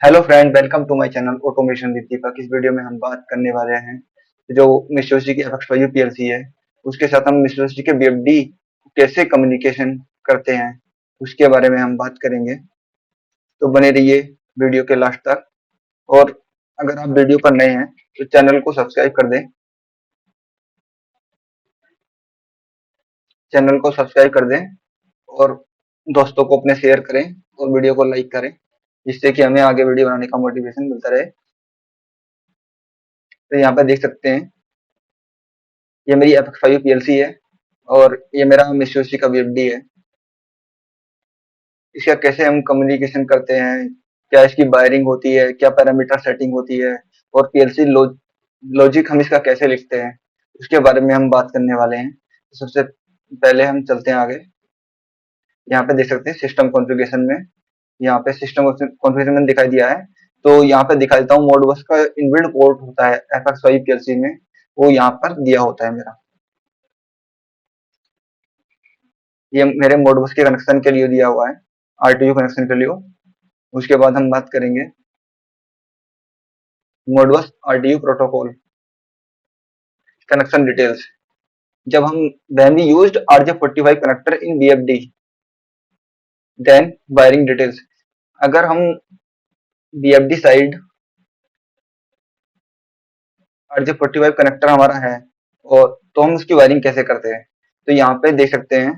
Hello friend, welcome to my channel automation with Deepak. इस video में हम बात करने वाले हैं जो मित्सुबिशी की FX5U PLC है, उसके साथ हम मित्सुबिशी के VFD कैसे कम्युनिकेशन करते हैं उसके बारे में हम बात करेंगे। तो बने रहिए वीडियो के लास्ट तक। और अगर आप वीडियो पर नए हैं तो चैनल को सब्सक्राइब कर दें, चैनल को सब्सक्राइब कर दें और दोस्तों को अपने शेयर करें और वीडियो को लाइक करें, जिससे कि हमें आगे वीडियो बनाने का मोटिवेशन मिलता रहे। तो यहाँ पे देख सकते हैं, ये मेरी FX5U PLC है और ये मेरा मित्सुबिशी का VFD है। इसका कैसे हम कम्युनिकेशन करते हैं, क्या इसकी वायरिंग होती है, क्या पैरामीटर सेटिंग होती है और PLC लॉजिक हम इसका कैसे लिखते हैं, उसके बारे में हम बात करने वाले हैं। तो सबसे पहले हम चलते हैं आगे। यहाँ पे देख सकते हैं सिस्टम कॉन्फ़िगरेशन में, यहाँ पे सिस्टम कॉन्फ़िगरेशन दिखाई दिया है। तो यहाँ पे दिखा देता हूँ, मोडबस का इनबिल्ट पोर्ट होता है FX5 PLC में, वो यहाँ पर दिया होता है मेरा। ये मेरे मोडबस के कनेक्शन के लिए दिया हुआ है, RTU कनेक्शन के लिए। उसके बाद हम बात करेंगे Modbus RTU protocol connection details. जब हम when we used RJ45 connector in VFD, then wiring details। अगर हम VFD साइड RJ45 कनेक्टर हमारा है और तो हम उसकी वायरिंग कैसे करते हैं, तो यहाँ पे देख सकते हैं।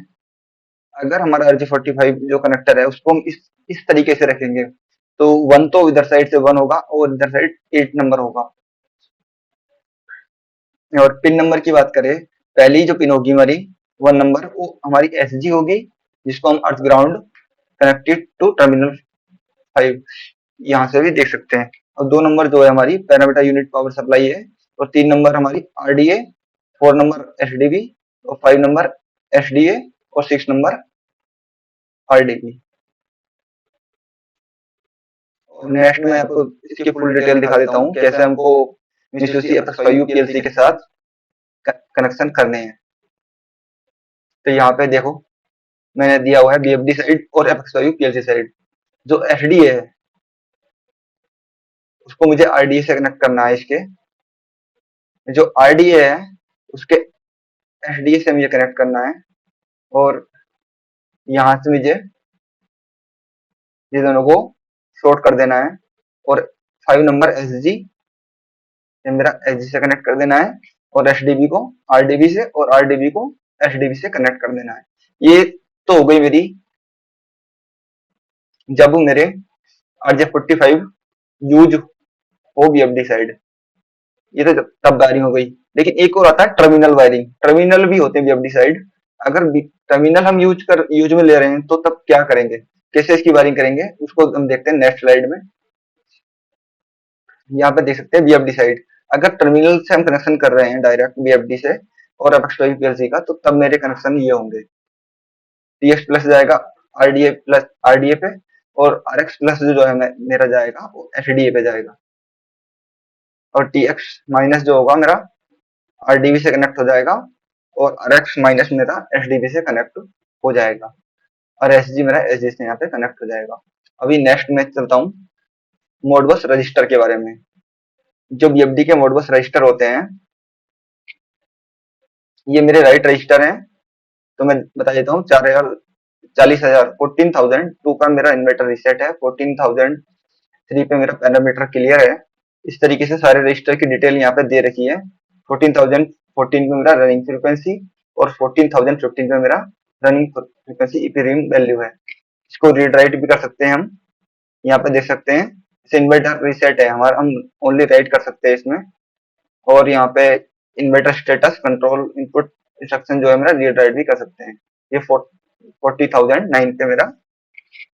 अगर हमारा RJ45 जो कनेक्टर है उसको हम इस तरीके से रखेंगे, तो वन तो इधर साइड से वन होगा और इधर साइड 8 नंबर होगा। और पिन नंबर की बात करें, पहली जो पिन होगी हमारी 1 नंबर, वो हमारी SG होगी, जिसको हम अर्थ ग्राउंड कनेक्टेड टू टर्मिनल 5 यहाँ से भी देख सकते हैं। और 2 नंबर जो है हमारी पैरामीटर यूनिट पावर सप्लाई है, और 3 नंबर हमारी RDA, 4 नंबर SDB और 5 नंबर SDA और 6 नंबर RDB। और नेक्स्ट मैं आपको इसकी फुल डिटेल दिखा देता हूँ, कैसे हमको मित्सुबिशी FX5U PLC के साथ कनेक्शन करने हैं। तो यहाँ पे देखो, मैंने दिया हुआ है VFD साइड और FX5U PLC साइड। जो SDA है उसको मुझे RDA से कनेक्ट करना है। इसके जो RDA है उसके SDA से मुझे कनेक्ट करना है, और यहाँ से मुझे ये दोनों को शॉर्ट कर देना है। और 5 नंबर SG, ये मेरा SG से कनेक्ट कर देना है, और SDB को RDB से और RDB को SDB से कनेक्ट कर देना है। ये तो हो गई मेरी जब मेरे RJ45 यूज हो VFD साइड, ये तो तब वायरिंग हो गई। लेकिन एक और आता है टर्मिनल वायरिंग। टर्मिनल भी होते हैं VFD साइड। अगर टर्मिनल हम यूज में ले रहे हैं तो तब क्या करेंगे, कैसे इसकी वायरिंग करेंगे, उसको हम देखते हैं नेक्स्ट स्लाइड में। यहाँ पे देख सकते हैं VFD साइड। अगर टर्मिनल से हम कनेक्शन कर रहे हैं डायरेक्ट VFD से और FX5 PLC का, तो तब मेरे कनेक्शन ये होंगे। TX प्लस जाएगा RDA पे, और RX प्लस जो है मेरा जाएगा वो SDA पे जाएगा, और TX माइनस जो होगा मेरा RDB से कनेक्ट हो जाएगा, और RX माइनस मेरा SDB से कनेक्ट हो जाएगा, और SG मेरा SG से यहाँ पे कनेक्ट हो जाएगा। अभी नेक्स्ट मैं चलता हूँ मोडबस रजिस्टर के बारे में। जो VFD के मोडबस रजिस्टर होते हैं, ये मेरे राइट रजिस्टर हैं। तो मैं बता देता हूँ, 40,000 14,002 का मेरा इन्वर्टर रीसेट है, 14,003 पे मेरा पैरामीटर क्लियर है। इस तरीके से सारे रजिस्टर की डिटेल यहाँ पे दे रखी है। 14,014 पे मेरा रनिंग फ्रीक्वेंसी और 14,015 पे मेरा रनिंग फ्रीक्वेंसी ईपीआरएम वैल्यू है। इसको रीड राइट भी कर सकते हैं हम। यहाँ पे देख सकते हैं, इसे इन्वर्टर रीसेट है हमारा, हम ओनली राइट कर सकते हैं इसमें। और यहाँ पे inverter status control input instruction जो है मेरा रीड राइट भी कर सकते हैं। ये 40,009 पे मेरा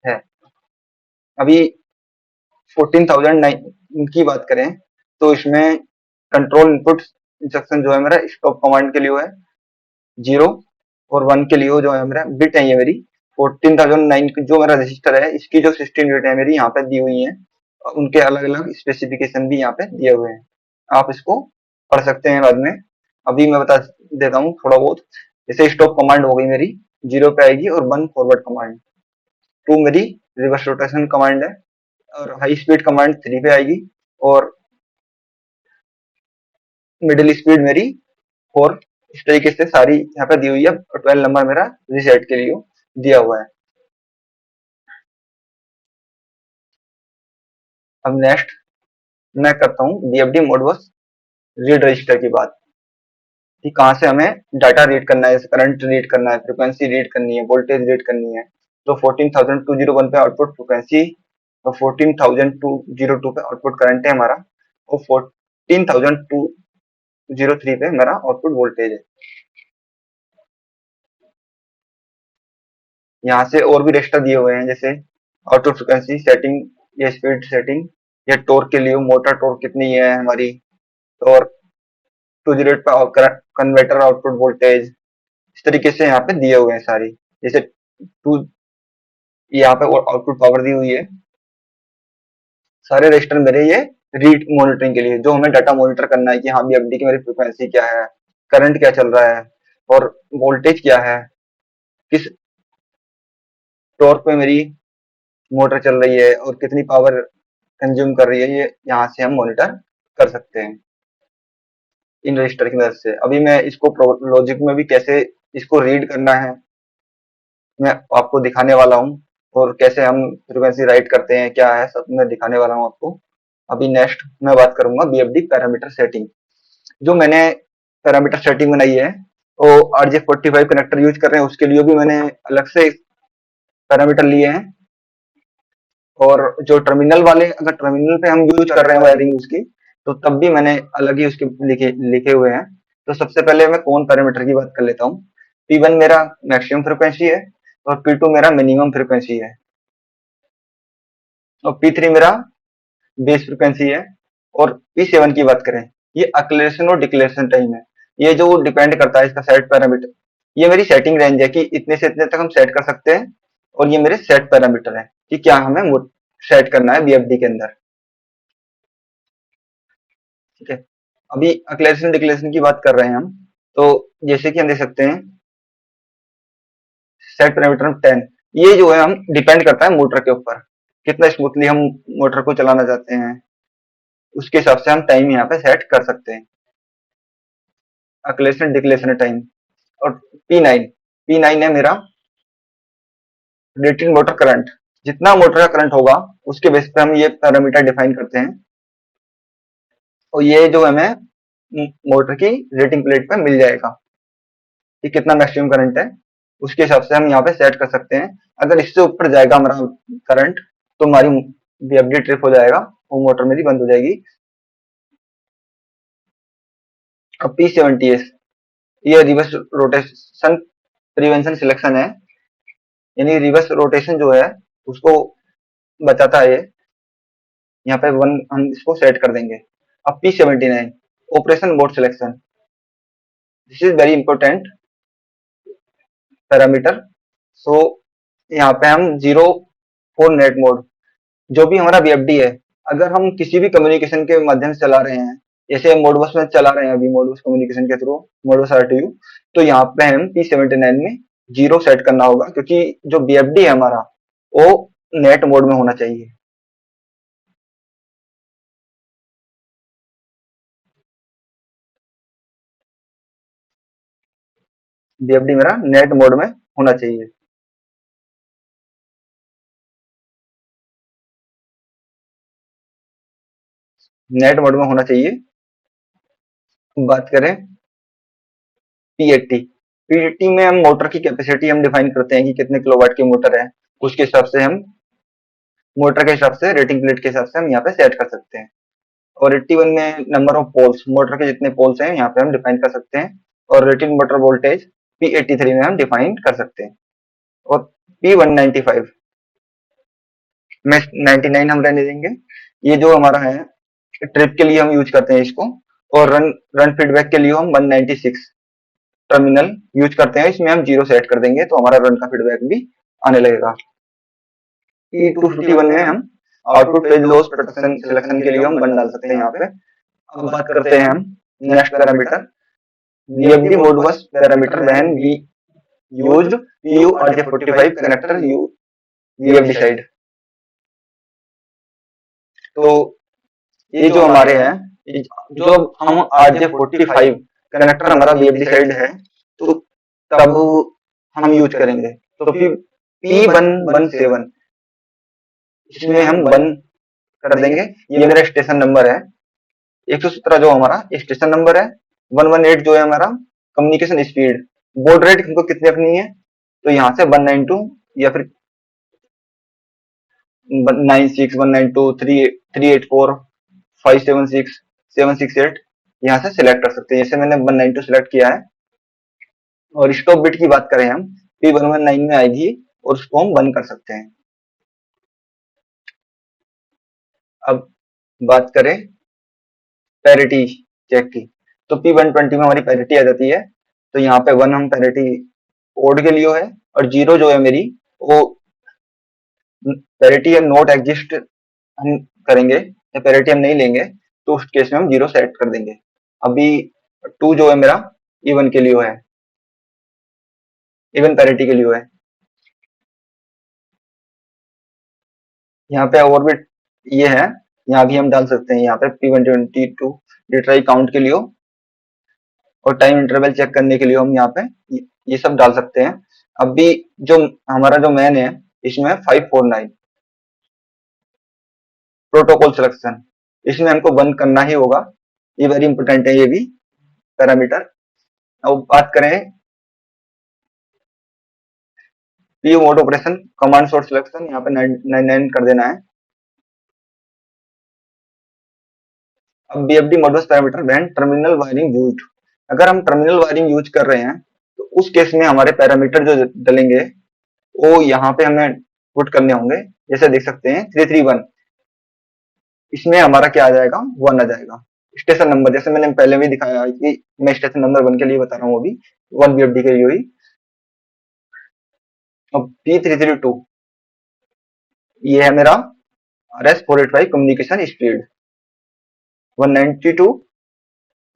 है। अभी 14,009 की बात करें तो इसमें कंट्रोल इनपुट इंस्ट्रक्शन जो है मेरा स्टॉप कमांड के लिए है 0, और 1 के लिए जो है मेरा बिट है। ये मेरी 14,009 जो मेरा रजिस्टर है, इसकी जो 16 बिट है मेरी यहाँ पे दी हुई है, और उनके अलग अलग स्पेसिफिकेशन भी यहाँ पे दिए हुए हैं। आप इसको पढ़ सकते हैं बाद में। अभी मैं बता देता हूँ थोड़ा बहुत। जैसे स्टॉप कमांड हो गई मेरी, 0 पे आएगी, और 1 फॉरवर्ड कमांड, 2 मेरी रिवर्स रोटेशन कमांड है, और हाई स्पीड कमांड 3 पे आएगी, और मिडिल स्पीड मेरी 4। इस तरीके से सारी यहाँ पे दी हुई है, और 12 नंबर मेरा रीसेट के लिए दिया हुआ है। अब नेक्स्ट मैं करता हूँ बीएफडी मोडबस रीड रजिस्टर की बात, कि कहाँ से हमें डाटा रीड करना है, करंट रीड करना है, फ्रिक्वेंसी रीड करनी है, वोल्टेज रीड करनी है। तो 14,201 पे आउटपुट फ्रिक्वेंसी और 14,202 पे आउटपुट करंट है हमारा, और 14,203 पे मेरा आउटपुट वोल्टेज है। यहाँ से और भी रजिस्टर दिए हुए हैं, जैसे ऑटो फ्रिक्वेंसी सेटिंग, या स्पीड सेटिंग, या टॉर्क के लिए मोटर टॉर्क कितनी है हमारी, और 208 पे कन्वर्टर आउटपुट वोल्टेज। इस तरीके से यहाँ पे दिए हुए हैं सारी, जैसे टू, यहाँ पे आउटपुट पावर दी हुई है। सारे रजिस्टर मेरे ये रीड मॉनिटरिंग के लिए, जो हमें डाटा मॉनिटर करना है कि हाँ भी एफडी की मेरी फ्रिक्वेंसी क्या है, करंट क्या चल रहा है, और वोल्टेज क्या है, किस टॉर्क पे मेरी मोटर चल रही है, और कितनी पावर कंज्यूम कर रही है, ये यहाँ से हम मॉनिटर कर सकते हैं इन रजिस्टर की मदद से। अभी मैं इसको लॉजिक में भी कैसे इसको रीड करना है मैं आपको दिखाने वाला हूँ, और कैसे हम फ्रीक्वेंसी राइट करते हैं क्या है सब मैं दिखाने वाला हूँ आपको। अभी नेक्स्ट मैं बात करूंगा बीएफडी पैरामीटर सेटिंग। जो मैंने पैरामीटर सेटिंग बनाई है वो RJ45 कनेक्टर यूज कर रहे हैं, उसके लिए भी मैंने अलग से पैरामीटर लिए हैं। और जो टर्मिनल वाले, अगर टर्मिनल पे हम यूज कर रहे हैं वायरिंग उसकी, तो तब भी मैंने अलग ही उसके लिखे लिखे हुए हैं। तो सबसे पहले मैं कौन पैरामीटर की बात कर लेता हूँ। P1 मेरा मैक्सिमम फ्रिक्वेंसी है, और P2 मेरा मिनिमम फ्रिक्वेंसी है, और P3 मेरा बेस फ्रिक्वेंसी है, और P7 की बात करें, ये अक्लेरेशन और डिक्लेरेशन टाइम है। ये जो डिपेंड करता है इसका सेट पैरामीटर, ये मेरी सेटिंग रेंज है कि इतने से इतने तक हम सेट कर सकते हैं, और ये मेरे सेट पैरामीटर है कि क्या हमें सेट करना है बीएफडी के अंदर। ठीक है, अभी अक्लेरेशन डिक्लेरेशन की बात कर रहे हैं हम। तो जैसे कि हम देख सकते हैं सेट पैरामीटर 10, ये जो है हम डिपेंड करता है मोटर के ऊपर, कितना स्मूथली हम मोटर को चलाना चाहते हैं, उसके हिसाब से हम टाइम यहाँ पे सेट कर सकते हैं, अक्लेरेशन डिक्लेरेशन टाइम। और P9 है मेरा रेटेड मोटर करंट, जितना मोटर का करंट होगा उसके बेस पे हम ये पैरामीटर डिफाइन करते हैं, और ये जो हमें मोटर की रेटिंग प्लेट पे मिल जाएगा कि कितना मैक्सिमम करंट है, उसके हिसाब से हम यहाँ पे सेट कर सकते हैं। अगर इससे ऊपर जाएगा हमारा करंट तो हमारी बीएफडी ट्रिप हो जाएगा, वो मोटर मेरी बंद हो जाएगी। अब P70S, ये रिवर्स रोटेशन प्रिवेंशन सिलेक्शन है, यानी रिवर्स रोटेशन जो है उसको बचाता है ये। यहाँ पे 1 हम इसको सेट कर देंगे। अब P79 operation mode selection, this is very important parameter. So यहाँ पे हम 0 4 नेट मोड, जो भी हमारा बीएफडी है, अगर हम किसी भी कम्युनिकेशन के माध्यम से चला रहे हैं, जैसे मोडबस में चला रहे हैं अभी मोडबस कम्युनिकेशन के थ्रू, मोडबस आरटीयू, तो यहाँ पे हम P79 में 0 सेट करना होगा, क्योंकि जो बीएफडी है हमारा वो नेट मोड में होना चाहिए। बीएफडी मेरा नेट मोड में होना चाहिए, नेट मोड में होना चाहिए। बात करें P80, P80 में हम मोटर की कैपेसिटी हम डिफाइन करते हैं कि कितने किलोवाट की मोटर है, उसके हिसाब से हम मोटर के हिसाब से रेटिंग प्लेट के हिसाब से हम यहाँ पे सेट कर सकते हैं। और 81 में नंबर ऑफ पोल्स, मोटर के जितने पोल्स हैं यहाँ पे हम डिफाइन कर सकते हैं, और रेटेड मोटर वोल्टेज P83 में हम डिफाइन कर सकते हैं। और P195 में 99 हम रहने देंगे, ये जो हमारा है ट्रिप के लिए हम यूज करते हैं इसको, और रन रन फीडबैक के लिए हम 196 टर्मिनल यूज करते हैं, इसमें हम 0 सेट कर देंगे तो हमारा रन का फीडबैक भी आने लगेगा। E251 में हम output phase loss protection selection के लिए हम 1 डाल सकते हैं यहाँ पे। अब बात करते हैं हम next parameter, VFD Modbus parameter when we used PU RJ45 connector VFD side। तो ये जो हमारे हैं, जो हम RJ45 कनेक्टर हमारा VFD साइड है, तो तब हम यूज करेंगे। तो फिर P117 इसमें हम 1 कर देंगे। ये मेरा स्टेशन नंबर है। 117 जो हमारा स्टेशन नंबर है। 118 जो है हमारा कम्युनिकेशन स्पीड। बॉड रेट हमको कितनी रखनी है, तो यहाँ से 192 या फिर 196, 192, 384, 576, 768 यहाँ से सिलेक्ट कर सकते हैं। जैसे मैंने 192 सिलेक्ट किया है। और स्टॉप बिट की बात करें हम, P119 में आएगी और उसको हम बंद कर सकते हैं। अब बात करें पैरिटी चेक की, तो P120 में हमारी पैरिटी आ जाती है। तो यहाँ पे 1 हम पैरिटी ओड के लिए है, और 0 जो है मेरी वो पैरिटी हम नॉट एग्जिस्ट हम करेंगे, या पैरिटी हम नहीं लेंगे, तो उस केस में हम 0 सेट कर देंगे। अभी 2 जो है मेरा इवन के लिए है, इवन पैरिटी के लिए है। यहाँ पे और भी ये है, यहाँ भी हम डाल सकते हैं। यहाँ पे P122 रिट्राई काउंट के लिए, और टाइम इंटरवल चेक करने के लिए हम यहाँ पे ये सब डाल सकते हैं। अभी जो हमारा जो मैन है, इसमें 549 प्रोटोकॉल सिलेक्शन, इसमें हमको बंद करना ही होगा। ये वेरी इंपॉर्टेंट है, ये भी पैरामीटर। अब बात करें PO mode operation command source selection, यहाँ पे 99 कर देना है। अब BFD Modbus parameter when terminal wiring used, अगर हम टर्मिनल वायरिंग यूज कर रहे हैं, तो उस केस में हमारे पैरामीटर जो डलेंगे वो यहाँ पे हमें पुट करने होंगे। जैसे देख सकते हैं 331, इसमें हमारा क्या आ जाएगा, 1 आ जाएगा। स्टेशन नंबर जैसे मैंने पहले भी दिखाया कि मैं स्टेशन नंबर 1 के लिए बता रहा हूँ, अभी 1 BFD के लिए ही। अब P332 ये है मेरा RS485 कम्युनिकेशन स्पीड 192,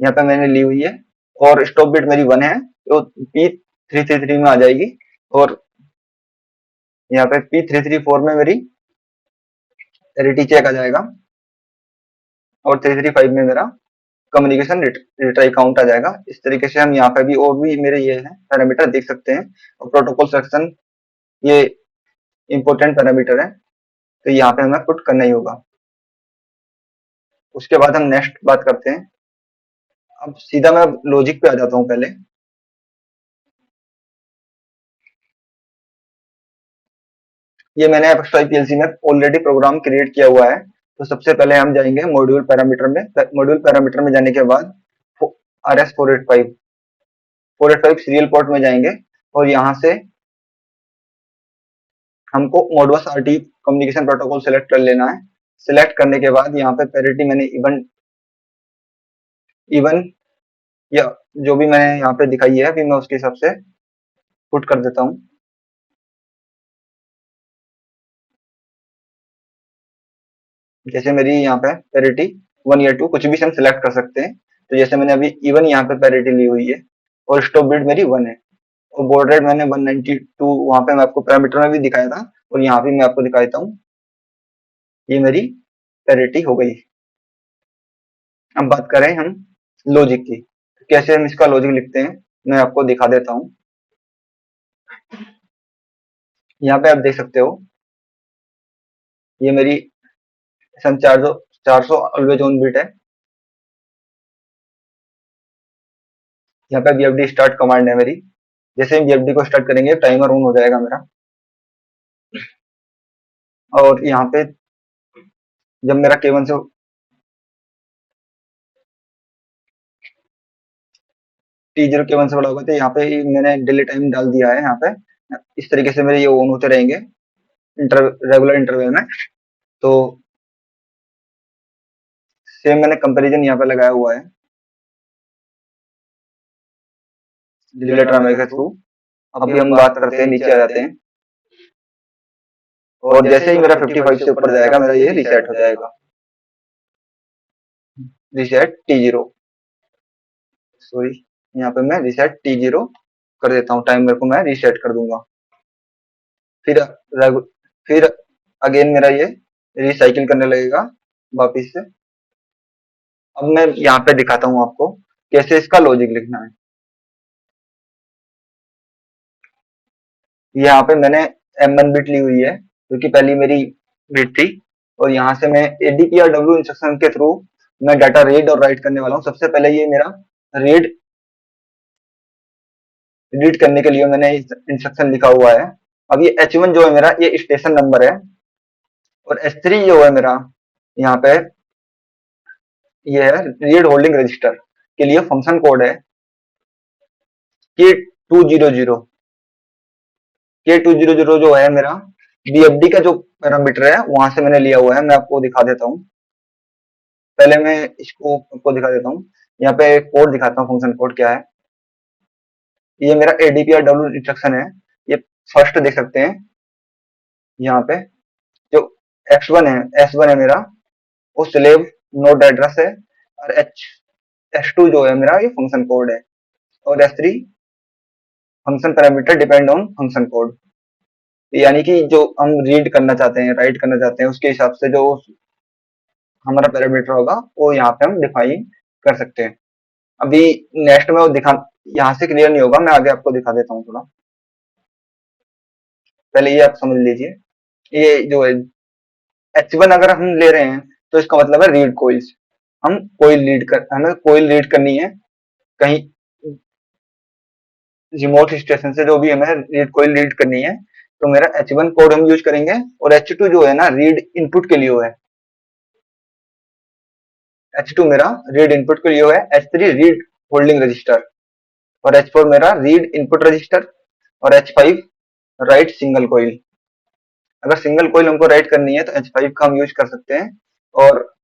यहाँ पे मैंने ली हुई है, और स्टॉप बिट मेरी 1 है, तो P333 में आ जाएगी। और यहाँ पे P334 में मेरी पैरिटी चेक आ जाएगा, और 335 में मेरा कम्युनिकेशन रिट्राई काउंट आ जाएगा। इस तरीके से हम यहाँ पे भी और भी मेरे ये है पैरामीटर देख सकते हैं। और प्रोटोकॉल सेक्शन ये इंपॉर्टेंट पैरामीटर है, तो यहाँ पे हमें पुट करना ही होगा। उसके बाद हम नेक्स्ट बात करते हैं। अब सीधा मैं लॉजिक पे आ जाता हूँ। पहले ये मैंने FX5 PLC में ऑलरेडी प्रोग्राम क्रिएट किया हुआ है। तो सबसे पहले हम जाएंगे मॉड्यूल पैरामीटर में। मॉड्यूल पैरामीटर में जाने के बाद RS485 सीरियल पोर्ट में जाएंगे, और यहाँ से हमको Modbus RT communication protocol select कर लेना है। सिलेक्ट करने के बाद यहाँ पे पैरिटी मैंने इवन इवन या जो भी मैंने यहाँ पे दिखाई है, अभी मैं उसके हिसाब से पुट कर देता हूँ। जैसे मेरी यहाँ पे पैरिटी 1 या 2 कुछ भी हम सिलेक्ट कर सकते हैं। तो जैसे मैंने अभी इवन यहाँ पे पैरिटी ली हुई है, और स्टॉप बिट मेरी 1 है, और बॉर्ड रेट मैंने 192 वहां पे मैं आपको पैरामीटर में भी दिखाया था, और यहाँ भी मैं आपको दिखा देता हूँ। ये मेरी पैरिटी हो गई। अब बात करें हम लॉजिक की, कैसे हम इसका लॉजिक लिखते हैं, मैं आपको दिखा देता हूँ। यहाँ पे आप देख सकते हो, ये मेरी सन 400 ऑलवेज ऑन बिट है। यहाँ पे BFD स्टार्ट कमांड है मेरी। जैसे हम BFD को स्टार्ट करेंगे, टाइमर ऑन हो जाएगा मेरा। और यहाँ पे जब मेरा K1 से T0 K1 से बड़ा होगा, तो यहाँ पे मैंने डिले टाइम डाल दिया है। यहाँ पे इस तरीके से मेरे ये ऑन होते रहेंगे रेगुलर इंटरवल में। तो सेम मैंने कंपैरिजन यहाँ पे लगाया हुआ है डिले टाइमर के थ्रू। अभी हम बात करते हैं, नीचे आ जाते हैं, और जैसे ही मेरा 55 से ऊपर जाएगा, मेरा ये रीसेट हो जाएगा। रीसेट T0, सॉरी, यहाँ पे मैं रीसेट T0 कर देता हूँ। टाइमर को मैं रीसेट कर दूंगा। फिर फिर अगेन मेरा ये रिसाइकिल करने लगेगा। वापिस से। अब मैं यहाँ पे दिखाता हूँ आपको कैसे इसका लॉजिक लिखना है। यहाँ पे मैंने M1 बिट ली हुई है जो कि पहली मेरी बिट थी, और यहाँ से मैं ADPRW इंस्ट्रक्शन के थ्रू मैं डाटा रीड और राइट करने वाला हूँ। सबसे पहले ये मेरा रीड करने के लिए मैंने इंस्ट्रक्शन लिखा हुआ है। अब ये H1 जो है मेरा, ये स्टेशन नंबर है, और H3 जो है मेरा यहाँ पे, ये है रीड होल्डिंग रजिस्टर के लिए फंक्शन कोड है K200। K200 जो है मेरा BFD का जो पैरामीटर है, वहां से मैंने लिया हुआ है। मैं आपको दिखा देता हूँ, पहले मैं इसको आपको दिखा देता हूँ। यहाँ पे कोड दिखाता हूँ, फंक्शन कोड क्या है। ये मेरा ADPRW इंस्ट्रक्शन है, ये फर्स्ट देख सकते हैं यहाँ पे। जो X1 है, S1 है मेरा, वो स्लेव नोड एड्रेस है, और S2 जो है मेरा, ये फंक्शन कोड है, और S3 function parameter depend on function code. यानी कि जो हम रीड करना चाहते हैं, राइट करना चाहते हैं, उसके हिसाब से जो हमारा पैरामीटर होगा वो यहाँ पे हम डिफाइन कर सकते हैं। अभी नेक्स्ट में वो दिखा, यहाँ से क्लियर नहीं होगा, मैं आगे आपको दिखा देता हूँ थोड़ा। पहले ये आप समझ लीजिए, ये जो है H1 अगर हम ले रहे हैं तो इसका मतलब है रीड कोइल्स। हमें कोइल रीड करनी है कहीं रिमोट स्टेशन से, जो भी हमें रीड कोइल रीड करनी है, तो मेरा H1 कोड हम यूज करेंगे, और H2 जो है ना, रीड इनपुट के लिए है। H2 मेरा रीड इनपुट के लिए है, H3 रीड होल्डिंग रजिस्टर, और H4 मेरा रीड इनपुट रजिस्टर, और H5 राइट सिंगल कोइल। अगर सिंगल कोइल हमको राइट करनी है तो H5 का हम यूज कर सकते हैं, और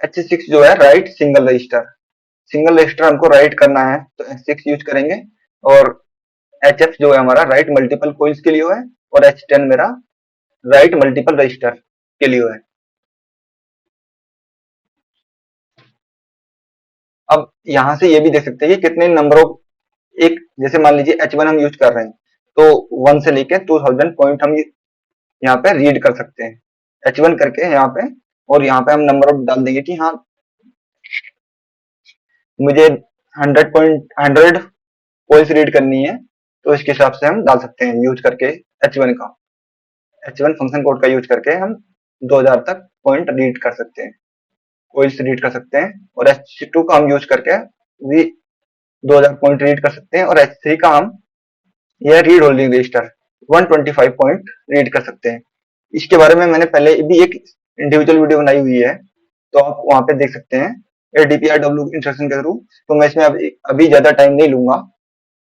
H6 जो है right single register. Single register हमको राइट करना है तो H6 यूज करेंगे, और HF जो है हमारा राइट मल्टीपल कोइल्स के लिए है, और H10 मेरा राइट मल्टीपल रजिस्टर के लिए है। अब यहाँ से ये भी देख सकते हैं कि कितने नंबर ऑफ, एक जैसे मान लीजिए H1 हम यूज कर रहे हैं, तो 1 से लेके 2000 पॉइंट हम यहाँ पे रीड कर सकते हैं H1 करके यहाँ पे, और यहाँ पे हम नंबर ऑफ डाल देंगे कि हाँ मुझे 100 कॉइल्स रीड करनी है, तो इसके हिसाब से हम डाल सकते हैं यूज करके H1 का। H1 फंक्शन कोड का यूज करके हम 2000 तक पॉइंट रीड कर सकते हैं, कॉइल्स रीड कर सकते हैं, और H2 का हम यूज करके भी 2000 पॉइंट रीड कर सकते हैं, और H3 का हम यह read holding register 125 point read कर सकते हैं। इसके बारे में मैंने पहले भी एक इंडिविजुअल वीडियो बनाई हुई है, तो आप वहां पे देख सकते हैं ADPRW इंस्ट्रक्शन के थ्रू। तो मैं इसमें अभी ज्यादा टाइम नहीं लूंगा,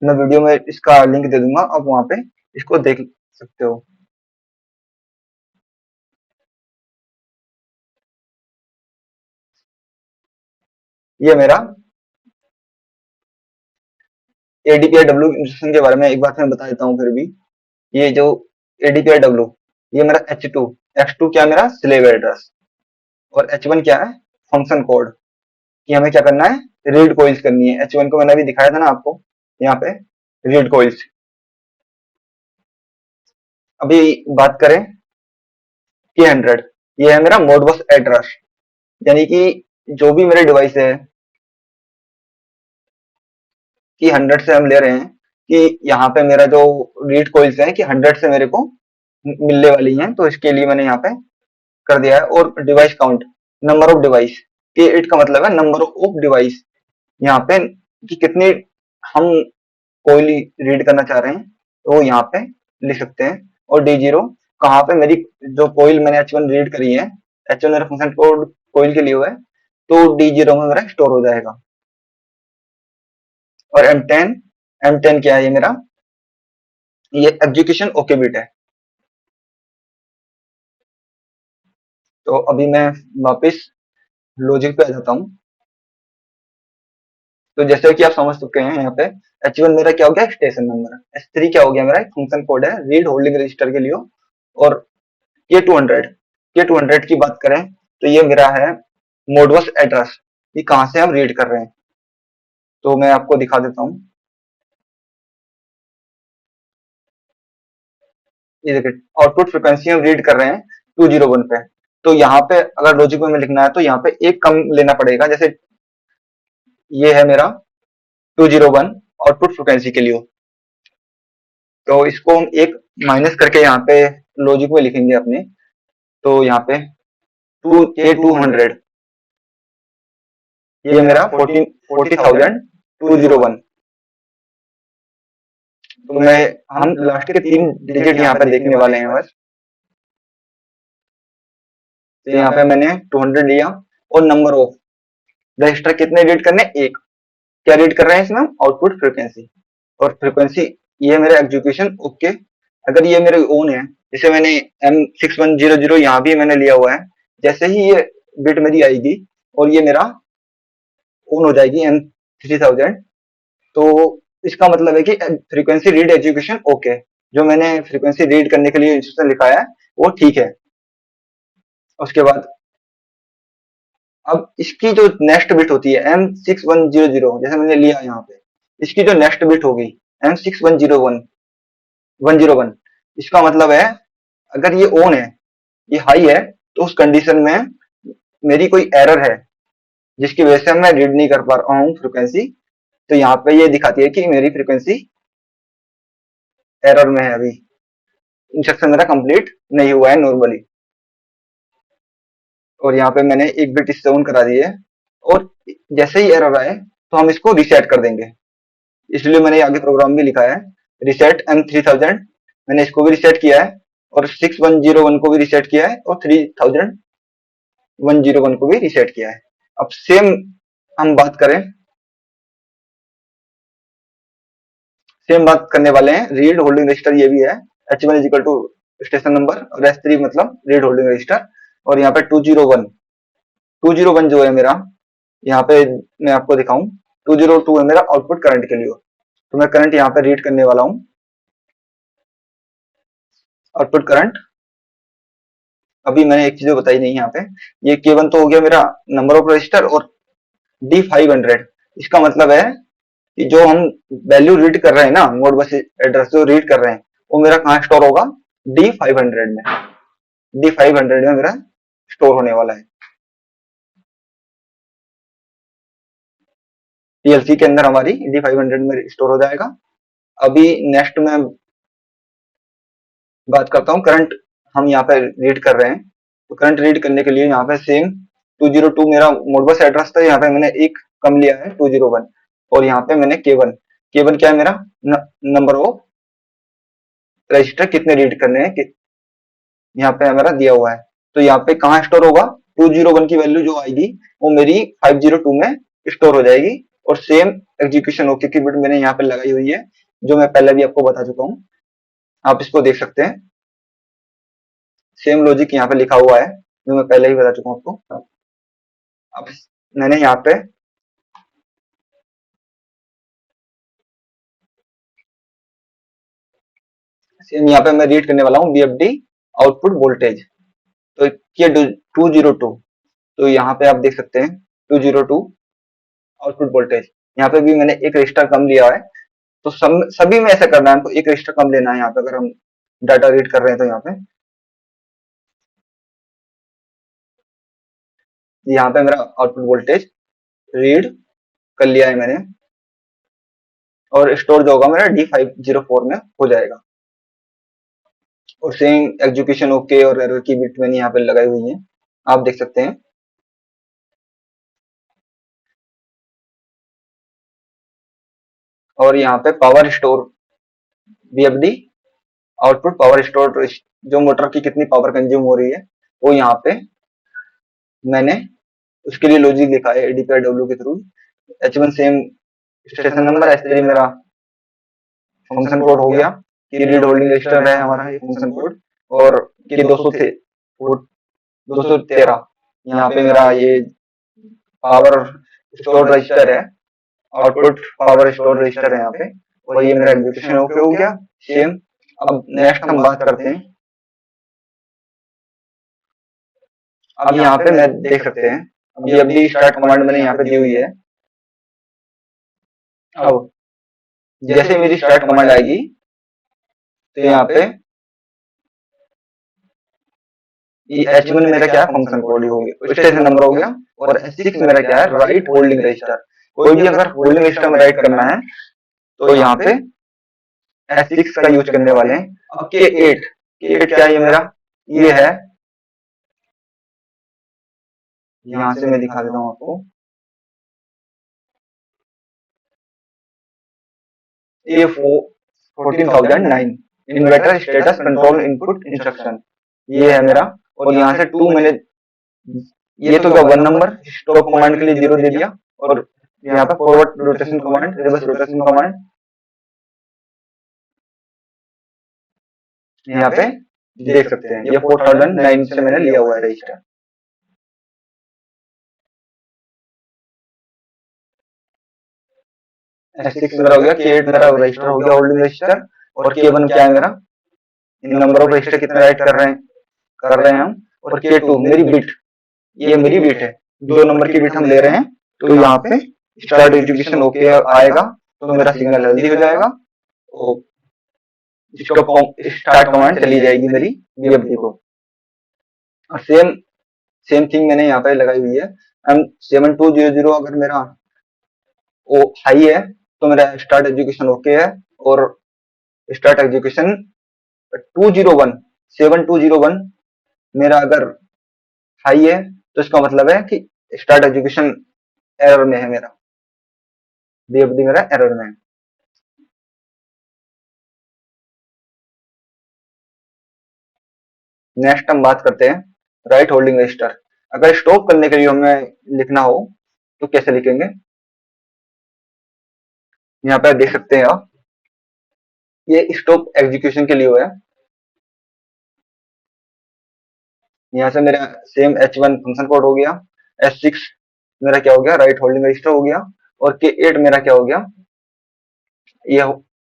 मैं वीडियो में इसका लिंक दे दूंगा, आप वहां पे इसको देख सकते हो। ये मेरा ADPRW इंस्ट्रक्शन के बारे में एक बार मैं बता देता हूँ फिर भी। ये जो ADPRW, ये मेरा H2, X2 क्या मेरा स्लेव एड्रेस, और H1 क्या है फंक्शन कोड, कि हमें क्या करना है, रीड कोइल्स करनी है। H1 को मैंने अभी दिखाया था ना आपको, यहाँ पे रीड कोइल्स। अभी बात करें K100, ये है मेरा मोडबस एड्रेस, यानी कि जो भी मेरे डिवाइस है कि 100 से हम ले रहे हैं, कि यहाँ पे मेरा जो रीड कोइल्स है कि 100 से मेरे को मिलने वाली हैं, तो इसके लिए मैंने यहाँ पे कर दिया है। और device count, number of device, के 8 का मतलब है नंबर ऑफ डिवाइस, यहाँ पे कि कितनी हम कोई रीड करना चाह रहे हैं, तो वो यहाँ पे लिख सकते हैं। और D0 कहाँ पे मेरी जो कोइल मैंने H1 रीड करी है, H1 मेरा फंक्शन कोड कोइल के लिए हुआ है, तो D0 में मेरा स्टोर हो जाएगा। और M10 क्या है, ये मेरा ये एग्जीक्यूशन ओके बिट है। तो अभी मैं वापस लॉजिक पे आ जाता हूँ। तो जैसे कि आप समझ चुके हैं, यहाँ पे H1 मेरा क्या हो गया, स्टेशन नंबर। H3 क्या हो गया मेरा, फंक्शन कोड है रीड होल्डिंग रजिस्टर के लिए। और के 200 की बात करें तो ये मेरा है मोडबस एड्रेस, ये कहाँ से हम रीड कर रहे हैं, तो मैं आपको दिखा देता हूँ। ये देखिए आउटपुट फ्रिक्वेंसी हम रीड कर रहे हैं 201 पे। तो यहाँ पे अगर लॉजिक में लिखना है तो यहाँ पे एक कम लेना पड़ेगा, जैसे ये है मेरा 201 आउटपुट फ्रिक्वेंसी के लिए। तो इसको हम एक माइनस करके यहाँ पे लॉजिक में लिखेंगे अपने। तो यहाँ पे 200, ये मेरा 40,201। तो मैं हम लास्ट के 3 डिजिट यहाँ पे देखने वाले हैं बस। तो यहाँ पे मैंने 200 लिया और नंबर ऑफ रजिस्टर कितने रीड करने, एक। क्या रीड कर रहे हैं इसमें, आउटपुट फ्रीक्वेंसी और फ्रीक्वेंसी। ये मेरा एग्जीक्यूशन ओके। अगर ये मेरे ओन है, जैसे मैंने M6100 यहाँ भी मैंने लिया हुआ है, जैसे ही ये बिट मेरी आएगी और ये मेरा ऑन हो जाएगी M3000, तो इसका मतलब है कि फ्रीक्वेंसी रीड एजुकेशन ओके, जो मैंने फ्रीक्वेंसी रीड करने के लिए इंस्ट्रक्शन लिखा है वो ठीक है। उसके बाद अब इसकी जो नेक्स्ट बिट होती है M6100, जैसे मैंने लिया यहाँ पे, इसकी जो नेक्स्ट बिट होगी M6101, इसका मतलब है अगर ये ऑन है, ये हाई है, तो उस कंडीशन में मेरी कोई एरर है जिसकी वजह से मैं रीड नहीं कर पा रहा हूँ फ्रीक्वेंसी। तो यहाँ पे ये दिखाती है कि मेरी फ्रीक्वेंसी एरर में है, अभी इंस्ट्रक्शन मेरा कंप्लीट नहीं हुआ है नॉर्मली। और यहाँ पे मैंने एक बिट इससे ऑन करा दी है, और जैसे ही एरर आए तो हम इसको रीसेट कर देंगे। इसलिए मैंने आगे प्रोग्राम भी लिखा है, रीसेट M3000। मैंने इसको भी रीसेट किया है और 6101 को भी रीसेट किया है और 3101 को भी रीसेट किया है। अब सेम हम बात करें, सेम बात करने वाले हैं रीड होल्डिंग रजिस्टर। ये भी है H1 is equal to station number और S3 मतलब रीड होल्डिंग रजिस्टर। और यहाँ पे 201 जो है मेरा, यहाँ पे मैं आपको दिखाऊं, 202 है मेरा आउटपुट करंट के लिए। तो मैं करंट यहाँ पे रीड करने वाला हूँ, आउटपुट करंट। अभी मैंने एक चीज बताई नहीं यहाँ पे, ये K1 तो हो गया मेरा नंबर ऑफ रजिस्टर, और D500 इसका मतलब है कि जो हम वैल्यू रीड कर रहे हैं ना, मोडबस एड्रेस जो रीड कर रहे हैं, वो मेरा कहाँ स्टोर होगा, D500 में। D500 में मेरा स्टोर होने वाला है, पीएलसी के अंदर हमारी D500 में स्टोर हो जाएगा। अभी नेक्स्ट में बात करता हूँ करंट हम यहाँ पे रीड कर रहे हैं। तो करंट रीड करने के लिए यहाँ पे सेम 202 मेरा मोडबस एड्रेस था, यहाँ पे मैंने एक कम लिया है 201, और यहाँ पे मैंने K1 क्या है मेरा, नंबर ऑफ रजिस्टर कितने रीड करने हैं यहाँ पे हमारा दिया हुआ है। तो यहाँ पे कहाँ स्टोर होगा, 201 की वैल्यू जो आएगी वो मेरी 502 में स्टोर हो जाएगी। और सेम एग्जीक्यूशन ओके की बिट मैंने यहाँ पे लगाई हुई है, जो मैं पहले भी आपको बता चुका हूँ, आप इसको देख सकते हैं। सेम लॉजिक यहाँ पे लिखा हुआ है जो मैं पहले ही बता चुका हूँ आपको। अब मैंने यहाँ पे सेम यहाँ पे मैं रीड करने वाला हूँ VFD आउटपुट वोल्टेज। तो ये 202, तो यहाँ पे आप देख सकते हैं 202 आउटपुट वोल्टेज। यहाँ पे भी मैंने एक रजिस्टर कम लिया है, तो सभी में ऐसा करना है, हमको एक रजिस्टर कम लेना है यहाँ पे अगर हम डाटा रीड कर रहे हैं। तो यहाँ पे मेरा आउटपुट वोल्टेज रीड कर लिया है मैंने, और स्टोर जो होगा मेरा D504 में हो जाएगा। और सेम एग्जीक्यूशन ओके और एरर की बिट मैंने यहाँ पे लगाई हुई है, आप देख सकते हैं। और यहाँ पे power store VFD output power store, जो मोटर की कितनी पावर कंज्यूम हो रही है वो यहाँ पे मैंने उसके लिए लॉजिक लिखा है ADPRW के through. H1 same station number, S3 मेरा फंक्शन कोड हो गया, कि रीड होल्डिंग रजिस्टर है हमारा ये फंक्शन कोड, और कि 213 यहाँ पे मेरा ये पावर स्टोर रजिस्टर है, आउटपुट पावर स्टोर रजिस्टर है यहाँ पे। और ये मेरा एग्जीक्यूशन ओके हो गया सेम। अब नेक्स्ट हम बात करते हैं, अब यहाँ पे मैं देख सकते हैं, अभी अभी स्टार्ट कमांड मैंने यहाँ पे दी हुई है। अब जैसे मेरी स्टार्ट कमांड आएगी तो यहाँ पे ये H1 मेरा क्या है, फंक्शन कोड हो गया, स्टेशन नंबर हो गया, और S6 मेरा क्या है, राइट होल्डिंग रजिस्टर। कोई भी अगर होल्डिंग रजिस्टर में राइट करना है तो यहाँ पे S6 का यूज करने वाले हैं। अब K8 क्या है, ये मेरा ये है, यहाँ से मैं दिखा देता हूँ आपको। ये 14009 inverter status control input instruction, ये है मेरा। और यहाँ से 2 मैंने, ये तो क्या 1 नंबर स्टॉप कमांड के लिए 0 दे दिया, और यहाँ पे forward rotation command, reverse rotation command यहाँ पे देख सकते हैं। ये 4009 से मैंने लिया हुआ है रजिस्टर। S6 मेरा हो गया, K8 मेरा रजिस्टर हो गया होल्डिंग रजिस्टर, और K1 क्या है मेरा, इन नंबर ऑफ रजिस्टर कितना राइट कर रहे हैं हम। और K2 मेरी बिट, ये मेरी बिट है, 2 नंबर की बिट हम ले रहे हैं। तो यहाँ पे स्टार्ट एजुकेशन ओके आएगा तो मेरा सिग्नल हेल्दी हो जाएगा, और स्टार्ट कमांड चली जाएगी मेरी VFD को। और सेम थिंग मैंने यहाँ पे लगाई हुई है। 7200 अगर मेरा वो हाई है तो मेरा स्टार्ट एजुकेशन ओके है, और स्टार्ट एजुकेशन 201 7201 मेरा अगर हाई है तो इसका मतलब है कि स्टार्ट एजुकेशन एरर में है, मेरा VFD मेरा एरर में है। नेक्स्ट हम बात करते हैं राइट होल्डिंग रजिस्टर। अगर स्टॉप करने के लिए हमें लिखना हो तो कैसे लिखेंगे, यहाँ पे देख सकते हैं आप, ये स्टॉप एग्जीक्यूशन के लिए है। यहाँ से मेरा सेम H1 फंक्शन कोड हो गया, S6 मेरा क्या हो गया, राइट होल्डिंग रजिस्टर हो गया, और K8 मेरा क्या हो गया, ये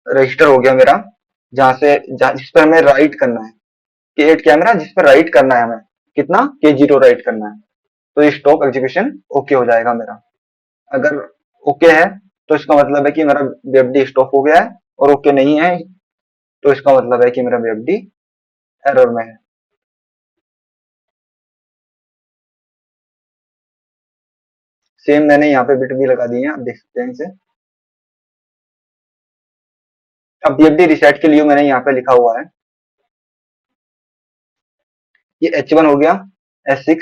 रजिस्टर हो गया मेरा, जिस पर हमें राइट करना है। K8 क्या है मेरा, जिस पर राइट करना है हमें, कितना, K0 राइट करना है। तो ये स्टॉप एग्जीक्यूशन ओके हो जाएगा मेरा। अगर ओके है तो इसका मतलब है कि मेरा VFD स्टॉप हो गया है, और ओके नहीं है तो इसका मतलब है कि मेरा VFD एरर में है। सेम मैंने यहाँ पे बिट भी लगा दी है, आप देख सकते हैं इसे। अब VFD रिसेट के लिए मैंने यहाँ पे लिखा हुआ है, ये H1 हो गया, S6,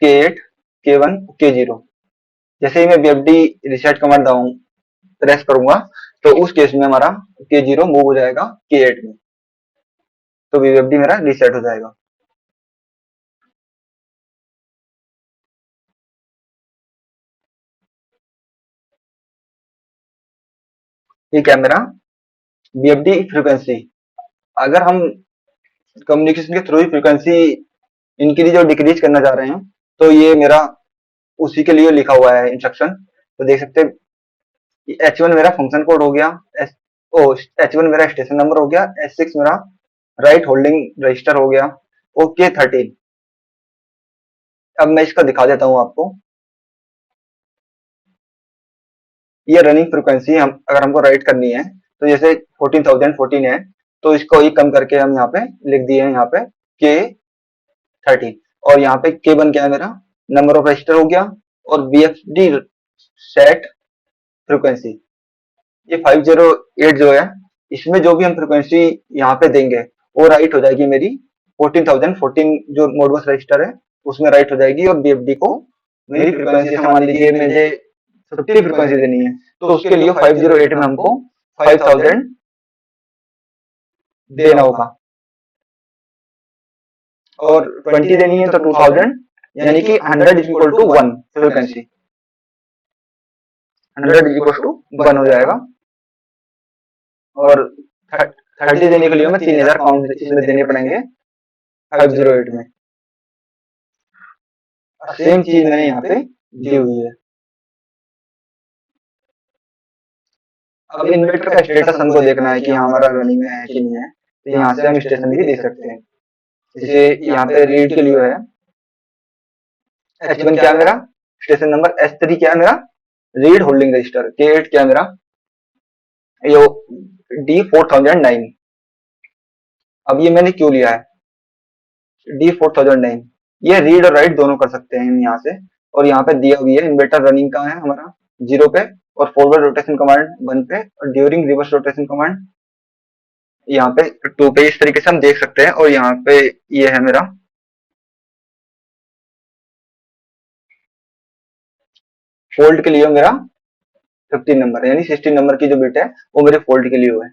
K8, K1, K0। जैसे ही मैं VFD रिसेट कमांड प्रेस करूंगा तो उस केस में हमारा K0 मूव हो जाएगा K8 में, तो VFD मेरा रिसेट हो जाएगा। ठीक है, मेरा VFD फ्रीक्वेंसी, अगर हम कम्युनिकेशन के थ्रू ही फ्रीक्वेंसी इंक्रीज और डिक्रीज करना चाह रहे हैं तो ये मेरा उसी के लिए लिखा हुआ है इंस्ट्रक्शन। तो देख सकते हैं H1 मेरा फंक्शन कोड हो गया, H1 मेरा स्टेशन नंबर हो गया, S6 मेरा राइट होल्डिंग रजिस्टर हो गया, ओके 13। अब मैं इसका दिखा देता हूं आपको, ये रनिंग फ्रीक्वेंसी हम अगर हमको राइट करनी है तो जैसे 14,014 है, तो इसको ही कम करके हम यहाँ पे लिख दिए हैं, यहाँ पे K13। और यहाँ पे K1 क्या है मेरा, नंबर ऑफ रजिस्टर हो गया, और VFD सेट फ्रीक्वेंसी, ये 508 जो है, इसमें जो भी हम फ्रीक्वेंसी यहाँ पे देंगे वो राइट हो जाएगी मेरी 14,014 जो मोडबस रजिस्टर है उसमें राइट हो जाएगी। और VFD को मेरी फ्रीक्वेंसी, जैसे मान लीजिए मुझे 50 फ्रीक्वेंसी देनी है तो उसके लिए 508 में हमको 5000 देना होगा, और 20 देनी है तो 2000, यानी कि 100 is equal to 1 frequency, 100 is equal to 1 हो जाएगा। और 30 देने के लिए हमें 3000 काउंट इसमें देने पड़ेंगे 508 में। सेम चीज मैंने यहाँ पे दी हुई है। अब इन्वर्टर का स्टेटस हमको देखना है कि हाँ हमारा रनिंग में है कि नहीं है, तो यहाँ से हम स्टेशन भी दे सकते हैं। जैसे यहाँ पे रीड के लिए है, H1 क्या है मेरा, स्टेशन नंबर, S3 क्या है मेरा, रीड होल्डिंग रजिस्टर, K8 क्या है मेरा, यो D4009। अब ये मैंने क्यों लिया है, D4009, ये रीड और राइट दोनों कर सकते हैं हम यहाँ से। और यहाँ पे दिया हुआ है इन्वर्टर रनिंग का है हमारा 0 पे, और फॉरवर्ड रोटेशन कमांड 1 पे, और ड्यूरिंग रिवर्स रोटेशन कमांड यहाँ पे 2 पे। इस तरीके से हम देख सकते हैं। और यहाँ पे ये है मेरा फोल्ड के लिए मेरा 15 नंबर, यानी 16 नंबर की जो बिट है वो मेरे फोल्ड के लिए हुआ है।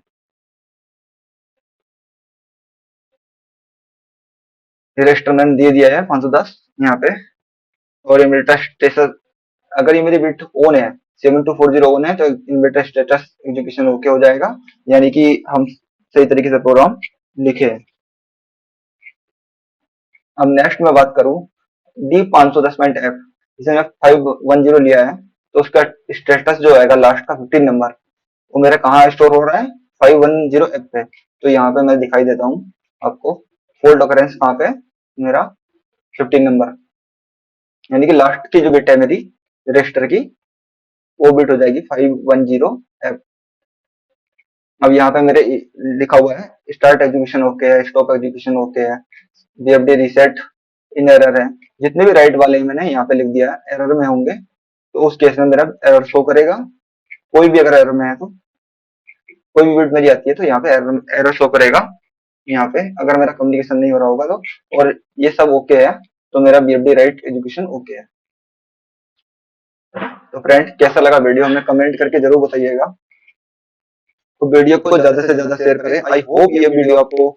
रजिस्टर मैंने दे दिया है 510 यहाँ पे। और इन्वर्टर स्टेटस, अगर ये मेरी बिट ऑन है, 7240 ऑन है, तो इन्वर्टर स्टेटस एग्जीक्यूशन ओके हो जाएगा, यानी कि हम सही तरीके से प्रोग्राम लिखे हैं। अब नेक्स्ट मैं बात करूं D510.F, जिसे मैं 510 लिया है, तो उसका स्टेटस जो आएगा लास्ट का 15 नंबर, वो मेरा कहाँ स्टोर हो रहा है, 510F पे। तो यहाँ पे मैं दिखाई देता हूँ आपको, फोल्ड ऑकरेंस कहाँ पे, मेरा 15 नंबर, यानी कि लास्ट की जो बिट है मेरी रजिस्टर की, वो बिट हो जाएगी 510F। अब यहाँ पे मेरे लिखा हुआ है स्टार्ट एग्जीक्यूशन ओके है, स्टॉप एग्जीक्यूशन ओके है, VFD रीसेट इन एरर है। जितने भी राइट वाले मैंने यहाँ पे लिख दिया है एरर में होंगे, तो उस केस में मेरा एरर शो करेगा। कोई भी अगर एरर में है, तो कोई भी बिट मेरी आती है तो यहाँ पे एरर एरर शो करेगा यहाँ पे, अगर मेरा कम्युनिकेशन नहीं हो रहा होगा तो। और ये सब ओके है, तो मेरा VFD राइट एग्जीक्यूशन ओके है। तो फ्रेंड, कैसा लगा वीडियो हमें कमेंट करके जरूर बताइएगा। तो वीडियो को ज्यादा से ज्यादा शेयर करें। आई होप ये वीडियो आपको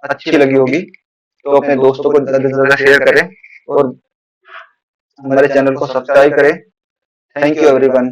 अच्छी लगी होगी, तो अपने दोस्तों को ज्यादा से ज्यादा शेयर करें और हमारे चैनल को सब्सक्राइब करें। Thank you everyone.